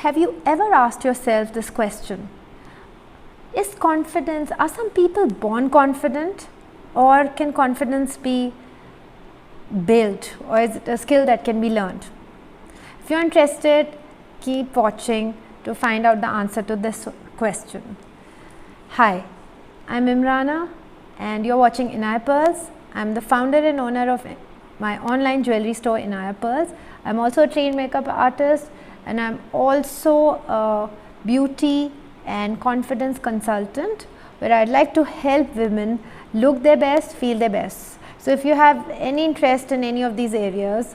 Have you ever asked yourself this question? Is confidence, are some people born confident, or can confidence be built, or is it a skill that can be learned? If you're interested, keep watching to find out the answer to this question. Hi, I'm Imrana and you're watching Inaya Pearls. I'm the founder and owner of my online jewelry store Inaya Pearls. I'm also a trained makeup artist, and I'm also a beauty and confidence consultant, where I'd like to help women look their best, feel their best. So if you have any interest in any of these areas,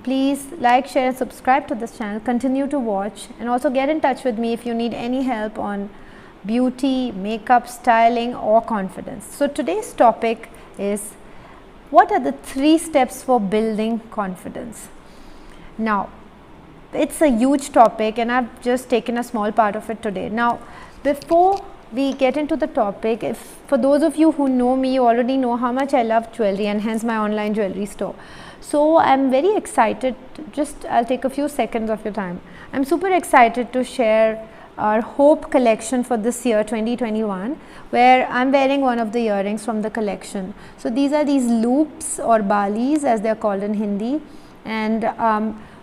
please like, share and subscribe to this channel, continue to watch, and also get in touch with me if you need any help on beauty, makeup, styling or confidence. So today's topic is, what are the 3 steps for building confidence? Now, it's a huge topic and I've just taken a small part of it today. Now, before we get into the topic, for those of you who know me, you already know how much I love jewelry and hence my online jewelry store. So I'm very excited, I'll take a few seconds of your time. I'm super excited to share our Hope collection for this year 2021, where I'm wearing one of the earrings from the collection. So these are these loops or balis as they're called in Hindi, and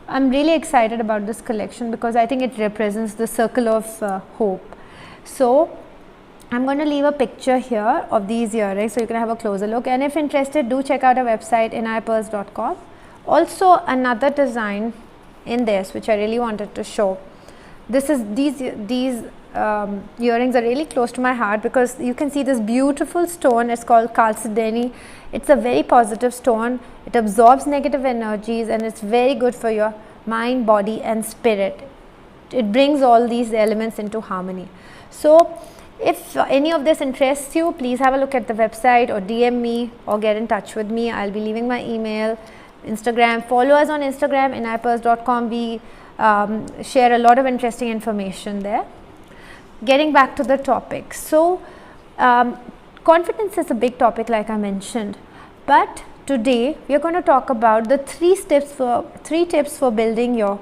I'm really excited about this collection because I think it represents the circle of hope. So I'm going to leave a picture here of these earrings so you can have a closer look, and if interested, do check out our website inayapearls.com. Also another design in this which I really wanted to show. These earrings are really close to my heart because you can see this beautiful stone. It's called Chalcedony. It's a very positive stone. It absorbs negative energies and it's very good for your mind, body and spirit. It brings all these elements into harmony. So if any of this interests you, please have a look at the website or DM me or get in touch with me. I'll be leaving my email, Instagram. Follow us on Instagram, inayapearls.com. We share a lot of interesting information there. Getting back to the topic. So confidence is a big topic like I mentioned, but today we are going to talk about the 3 tips for building your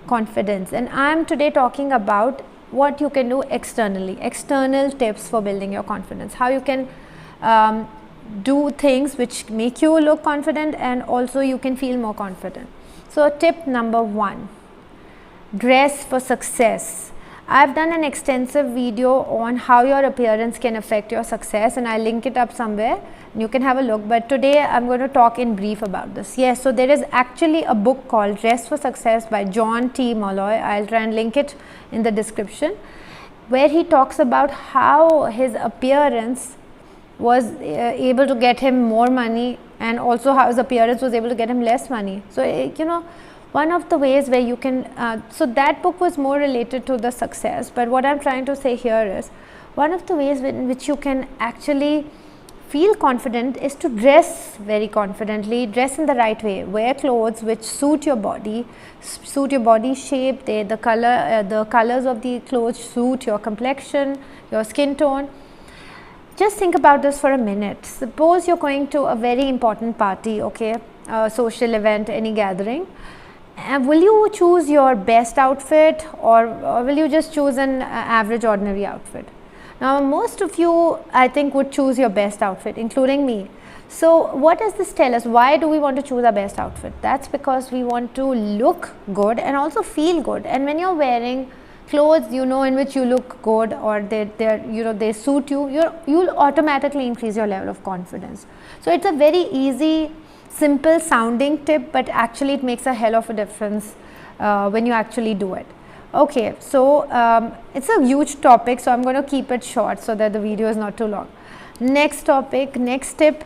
confidence, and I am today talking about what you can do externally, external tips for building your confidence, how you can do things which make you look confident and also you can feel more confident. So tip number 1, dress for success. I've done an extensive video on how your appearance can affect your success, and I'll link it up somewhere and you can have a look, but today I'm going to talk in brief about this. Yes, so there is actually a book called Dress for Success by John T. Malloy. I'll try and link it in the description, where he talks about how his appearance was able to get him more money and also how his appearance was able to get him less money. So you know, one of the ways where you can, so that book was more related to the success, but what I'm trying to say here is, one of the ways in which you can actually feel confident is to dress very confidently, dress in the right way, wear clothes which suit your body shape, the colors of the clothes suit your complexion, your skin tone. Just think about this for a minute. Suppose you're going to a very important party, okay, a social event, any gathering. Will you choose your best outfit or will you just choose an average ordinary outfit? Now most of you, I think, would choose your best outfit, including me. So what does this tell us? Why do we want to choose our best outfit? That's because we want to look good and also feel good. And when you're wearing clothes, you know, in which you look good or they suit you, you'll automatically increase your level of confidence. So it's a very easy, simple sounding tip, but actually it makes a hell of a difference when you actually do it. Okay, so it's a huge topic, so I'm going to keep it short so that the video is not too long. Next topic, next tip,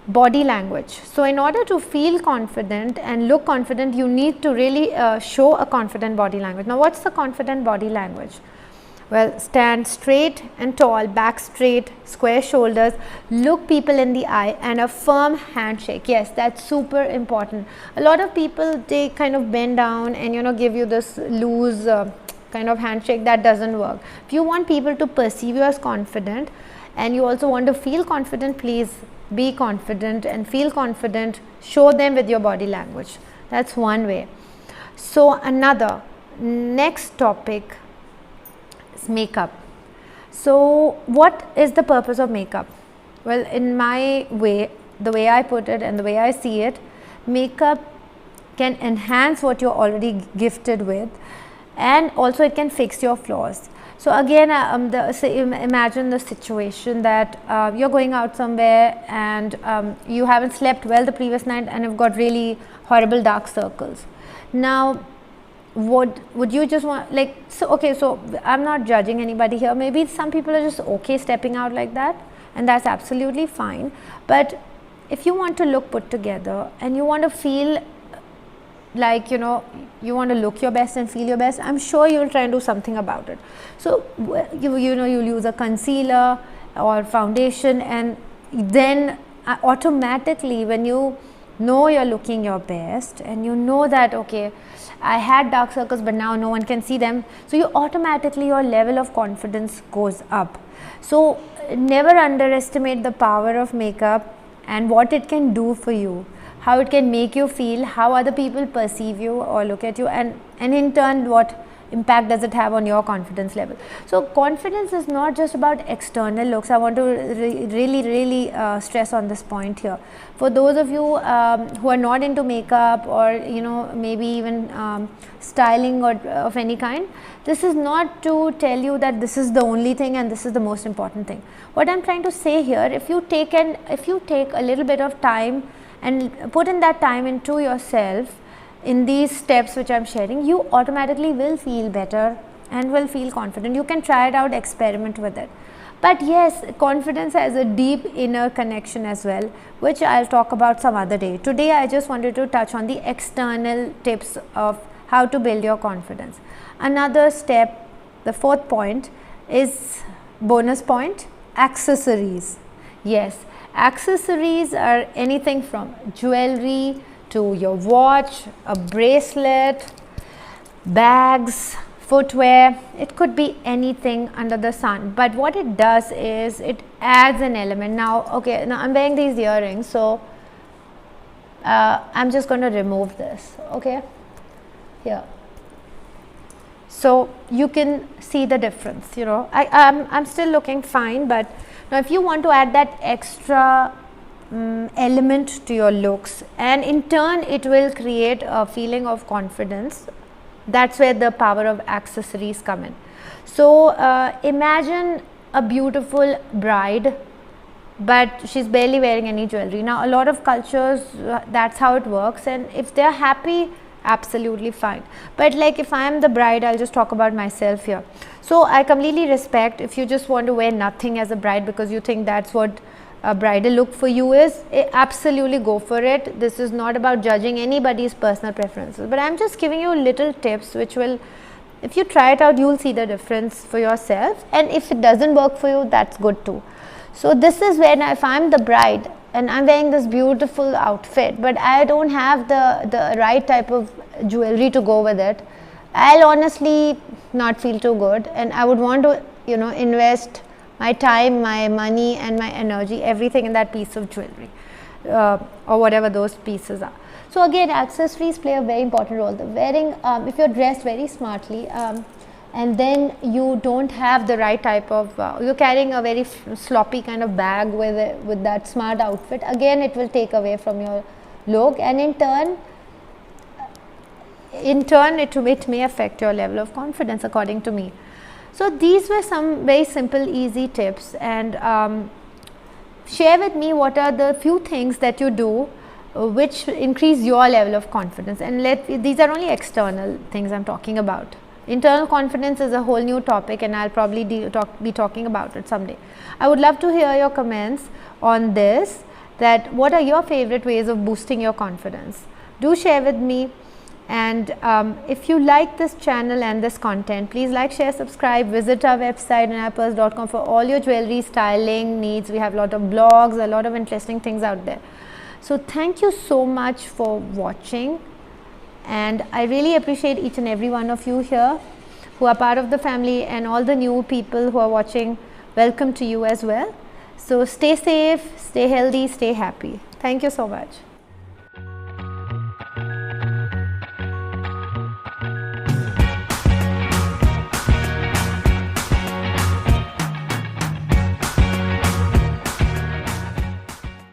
body language. So in order to feel confident and look confident, you need to really show a confident body language. Now what's the confident body language? Well, stand straight and tall, back straight, square shoulders, look people in the eye and a firm handshake. Yes, that's super important. A lot of people, they kind of bend down and, you know, give you this loose kind of handshake. That doesn't work. If you want people to perceive you as confident and you also want to feel confident, please be confident and feel confident. Show them with your body language. That's one way. So another, next topic is makeup. So what is the purpose of makeup? Well, in my way, the way I put it and the way I see it, makeup can enhance what you're already gifted with, and also it can fix your flaws. So again, imagine the situation that you're going out somewhere and you haven't slept well the previous night and you've got really horrible dark circles. Now would you just want, like, so okay, so I'm not judging anybody here, maybe some people are just okay stepping out like that, and that's absolutely fine. But if you want to look put together and you want to feel like, you know, you want to look your best and feel your best, I'm sure you will try and do something about it. So you know, you'll use a concealer or foundation, and then automatically when you know you're looking your best and you know that okay, I had dark circles but now no one can see them, so you automatically, your level of confidence goes up. So never underestimate the power of makeup and what it can do for you, how it can make you feel, how other people perceive you or look at you, and in turn what impact does it have on your confidence level. So confidence is not just about external looks. I want to really stress on this point here. For those of you who are not into makeup, or you know, maybe even styling or of any kind, this is not to tell you that this is the only thing and this is the most important thing. What I'm trying to say here, if you take a little bit of time and put in that time into yourself in these steps which I'm sharing, you automatically will feel better and will feel confident. You can try it out, experiment with it. But yes, confidence has a deep inner connection as well, which I'll talk about some other day. Today I just wanted to touch on the external tips of how to build your confidence. Another step, the fourth point, is bonus point, accessories. Yes, accessories are anything from jewelry to your watch, a bracelet, bags, footwear. It could be anything under the sun, but what it does is it adds an element. Now okay, now I'm wearing these earrings, so I'm just going to remove this, okay, here, so you can see the difference. You know, I'm still looking fine, but now if you want to add that extra element to your looks, and in turn it will create a feeling of confidence, that's where the power of accessories come in. So imagine a beautiful bride, but she's barely wearing any jewelry. Now a lot of cultures, that's how it works, and if they're happy, absolutely fine. But like if I am the bride, I'll just talk about myself here. So I completely respect if you just want to wear nothing as a bride because you think that's what a bridal look for you is, absolutely go for it. This is not about judging anybody's personal preferences, but I'm just giving you little tips which will, if you try it out, you will see the difference for yourself, and if it doesn't work for you, that's good too. So this is when, if I'm the bride and I'm wearing this beautiful outfit, but I don't have the right type of jewelry to go with it, I'll honestly not feel too good, and I would want to, you know, invest my time, my money and my energy, everything in that piece of jewelry or whatever those pieces are. So again, accessories play a very important role. The wearing, if you're dressed very smartly and then you don't have the right type of, you're carrying a very sloppy kind of bag with that smart outfit, again it will take away from your look, and in turn it may affect your level of confidence, according to me. So these were some very simple, easy tips, and share with me what are the few things that you do which increase your level of confidence. And these are only external things I'm talking about. Internal confidence is a whole new topic, and I'll probably be talking about it someday. I would love to hear your comments on this, that what are your favorite ways of boosting your confidence. Do share with me. And if you like this channel and this content, please like, share, subscribe, visit our website anayapearls.com for all your jewelry styling needs. We have a lot of blogs, a lot of interesting things out there. So thank you so much for watching, and I really appreciate each and every one of you here who are part of the family, and all the new people who are watching, welcome to you as well. So stay safe, stay healthy, stay happy. Thank you so much.